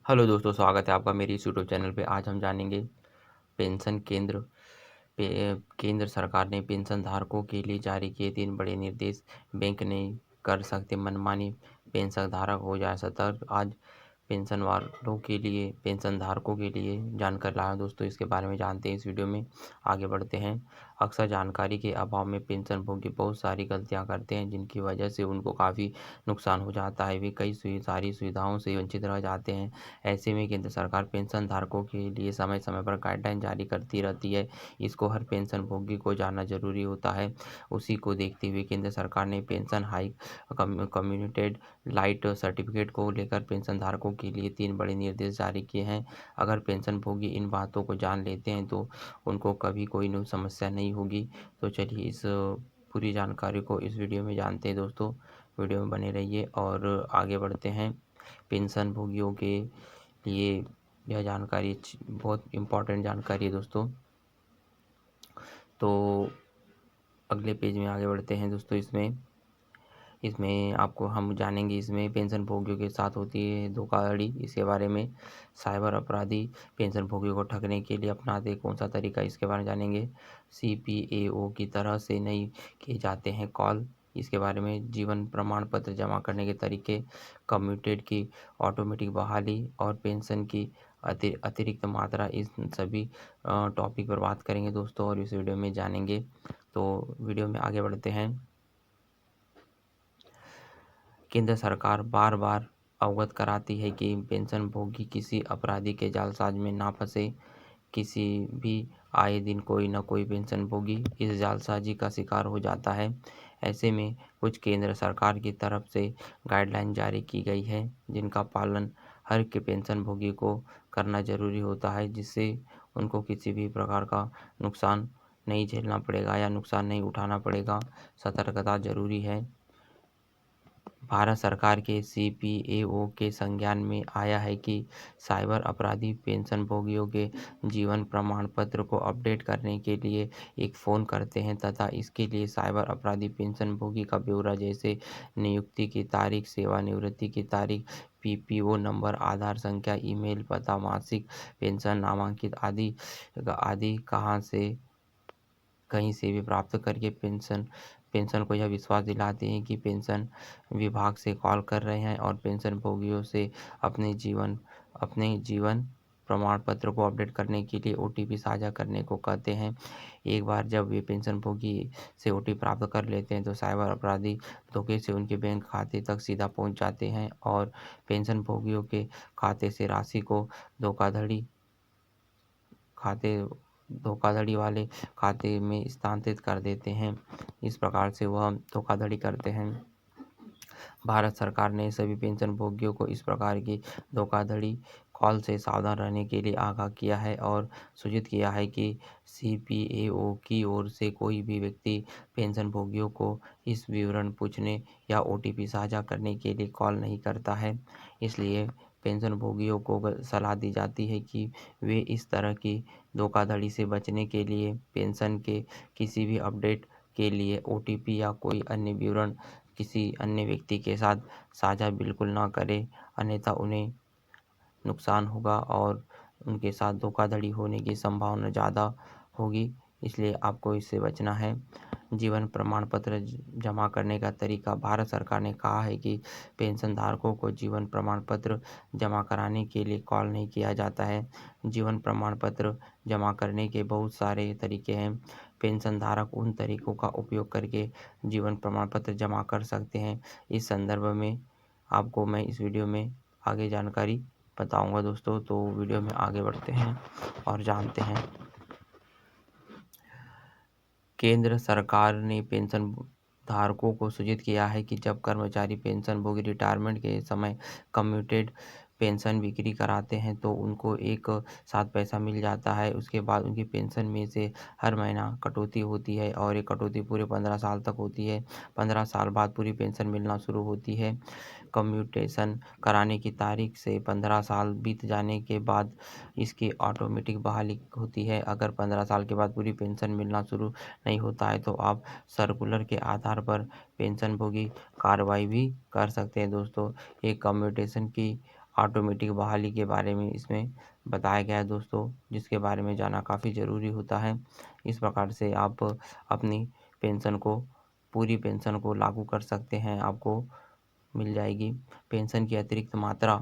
Hello दोस्तों, स्वागत है आपका मेरी इस यूट्यूब चैनल पे। आज हम जानेंगे पेंशन केंद्र सरकार ने पेंशन धारकों के लिए जारी किए 3 बड़े निर्देश। बैंक नहीं कर सकते मनमानी, पेंशन धारक हो जाए सतर्क। आज पेंशन धारकों के लिए जानकर लाया हूं दोस्तों, इसके बारे में जानते हैं इस वीडियो में। आगे बढ़ते हैं। अक्सर जानकारी के अभाव में पेंशनभोगी बहुत सारी गलतियां करते हैं, जिनकी वजह से उनको काफ़ी नुकसान हो जाता है। वे सारी सुविधाओं से वंचित रह जाते हैं। ऐसे में केंद्र सरकार पेंशन धारकों के लिए समय समय पर गाइडलाइन जारी करती रहती है। इसको हर पेंशनभोगी को जानना जरूरी होता है। उसी को देखते हुए केंद्र सरकार ने पेंशन हाइक कम्युनिटेड लाइट सर्टिफिकेट को लेकर पेंशन धारकों के लिए 3 बड़े निर्देश जारी किए हैं। अगर पेंशनभोगी इन बातों को जान लेते हैं तो उनको कभी कोई समस्या नहीं होगी। तो चलिए इस पूरी जानकारी को इस वीडियो में जानते हैं दोस्तों। वीडियो में बने रहिए और आगे बढ़ते हैं। पेंशनभोगियों के लिए यह जानकारी बहुत इम्पोर्टेंट जानकारी है दोस्तों। तो अगले पेज में आगे बढ़ते हैं दोस्तों। इसमें आपको हम जानेंगे, इसमें पेंशनभोगियों के साथ होती है धोखाधड़ी, इसके बारे में। साइबर अपराधी पेंशनभोगियों को ठगने के लिए अपनाते कौन सा तरीका, इसके बारे में जानेंगे। CPAO की तरह से नहीं किए जाते हैं कॉल, इसके बारे में। जीवन प्रमाण पत्र जमा करने के तरीके, कम्यूटेड की ऑटोमेटिक बहाली और पेंशन की अतिरिक्त मात्रा, इस सभी टॉपिक पर बात करेंगे दोस्तों और इस वीडियो में जानेंगे। तो वीडियो में आगे बढ़ते हैं। केंद्र सरकार बार बार अवगत कराती है कि पेंशनभोगी किसी अपराधी के जालसाज में ना फंसे। किसी भी आए दिन कोई न कोई पेंशनभोगी इस जालसाजी का शिकार हो जाता है। ऐसे में कुछ केंद्र सरकार की तरफ से गाइडलाइन जारी की गई है, जिनका पालन हर के पेंशनभोगी को करना जरूरी होता है, जिससे उनको किसी भी प्रकार का नुकसान नहीं झेलना पड़ेगा या नुकसान नहीं उठाना पड़ेगा। सतर्कता जरूरी है। भारत सरकार के CPAO के संज्ञान में आया है कि साइबर अपराधी पेंशनभोगियों के जीवन प्रमाण पत्र को अपडेट करने के लिए एक फ़ोन करते हैं तथा इसके लिए साइबर अपराधी पेंशनभोगी का ब्यौरा जैसे नियुक्ति की तारीख, सेवानिवृत्ति की तारीख, PPO नंबर, आधार संख्या, ईमेल पता, मासिक पेंशन नामांकित आदि आदि कहीं से भी प्राप्त करके पेंशन को यह विश्वास दिलाते हैं कि पेंशन विभाग से कॉल कर रहे हैं और पेंशनभोगियों से अपने जीवन प्रमाण पत्र को अपडेट करने के लिए OTP साझा करने को कहते हैं। एक बार जब वे पेंशनभोगी से OTP प्राप्त कर लेते हैं तो साइबर अपराधी धोखे से उनके बैंक खाते तक सीधा पहुंच जाते हैं और पेंशनभोगियों के खाते से राशि को धोखाधड़ी वाले खाते में स्थानांतरित कर देते हैं। इस प्रकार से वह धोखाधड़ी करते हैं। भारत सरकार ने सभी पेंशनभोगियों को इस प्रकार की धोखाधड़ी कॉल से सावधान रहने के लिए आगाह किया है और सूचित किया है कि CPAO की ओर से कोई भी व्यक्ति पेंशनभोगियों को इस विवरण पूछने या OTP साझा करने के लिए कॉल नहीं करता है। इसलिए पेंशनभोगियों को सलाह दी जाती है कि वे इस तरह की धोखाधड़ी से बचने के लिए पेंशन के किसी भी अपडेट के लिए OTP या कोई अन्य विवरण किसी अन्य व्यक्ति के साथ साझा बिल्कुल ना करें, अन्यथा उन्हें नुकसान होगा और उनके साथ धोखाधड़ी होने की संभावना ज़्यादा होगी। इसलिए आपको इससे बचना है। जीवन प्रमाण पत्र जमा करने का तरीका। भारत सरकार ने कहा है कि पेंशन धारकों को जीवन प्रमाण पत्र जमा कराने के लिए कॉल नहीं किया जाता है। जीवन प्रमाण पत्र जमा करने के बहुत सारे तरीके हैं। पेंशन धारक उन तरीकों का उपयोग करके जीवन प्रमाण पत्र जमा कर सकते हैं। इस संदर्भ में आपको मैं इस वीडियो में आगे जानकारी बताऊंगा दोस्तों। तो वीडियो में आगे बढ़ते हैं और जानते हैं। केंद्र सरकार ने पेंशन धारकों को सूचित किया है कि जब कर्मचारी पेंशनभोगी रिटायरमेंट के समय कम्यूटेड पेंशन बिक्री कराते हैं तो उनको एक साथ पैसा मिल जाता है। उसके बाद उनकी पेंशन में से हर महीना कटौती होती है और ये कटौती पूरे 15 साल तक होती है। 15 साल बाद पूरी पेंशन मिलना शुरू होती है। कम्यूटेशन कराने की तारीख से 15 साल बीत जाने के बाद इसकी ऑटोमेटिक बहाली होती है। अगर 15 साल के बाद पूरी पेंशन मिलना शुरू नहीं होता है तो आप सर्कुलर के आधार पर पेंशनभोगी कार्रवाई भी कर सकते हैं दोस्तों। एक कम्यूटेशन की ऑटोमेटिक बहाली के बारे में इसमें बताया गया है दोस्तों, जिसके बारे में जानना काफ़ी ज़रूरी होता है। इस प्रकार से आप अपनी पेंशन को, पूरी पेंशन को लागू कर सकते हैं, आपको मिल जाएगी। पेंशन की अतिरिक्त मात्रा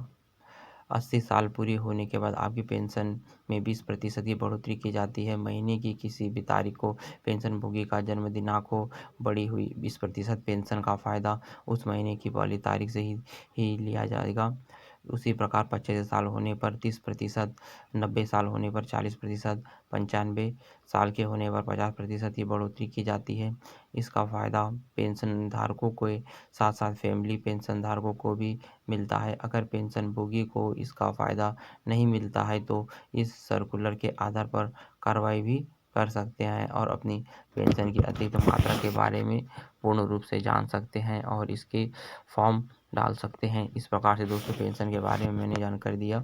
80 साल पूरी होने के बाद आपकी पेंशन में 20% की बढ़ोतरी की जाती है। महीने की किसी भी तारीख को पेंशनभोगी का जन्म दिनांक हो, बढ़ी हुई 20% पेंशन का फ़ायदा उस महीने की पहली तारीख से ही लिया जाएगा। उसी प्रकार 85 साल होने पर 30%, 90 साल होने पर 40%, 95 साल के होने पर 50% की बढ़ोतरी की जाती है। इसका फ़ायदा पेंशन धारकों को साथ साथ फैमिली पेंशन धारकों को भी मिलता है। अगर पेंशनभोगी को इसका फ़ायदा नहीं मिलता है तो इस सर्कुलर के आधार पर कार्रवाई भी कर सकते हैं और अपनी पेंशन की अतिरिक्त मात्रा के बारे में पूर्ण रूप से जान सकते हैं और इसके फॉर्म डाल सकते हैं। इस प्रकार से दोस्तों पेंशन के बारे में मैंने जानकारी दिया।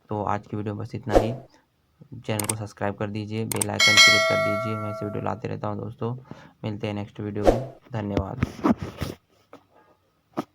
तो आज की वीडियो में बस इतना ही। चैनल को सब्सक्राइब कर दीजिए, बेल आइकन क्लिक कर दीजिए। मैं ऐसे वीडियो लाते रहता हूँ दोस्तों। मिलते हैं नेक्स्ट वीडियो में। धन्यवाद।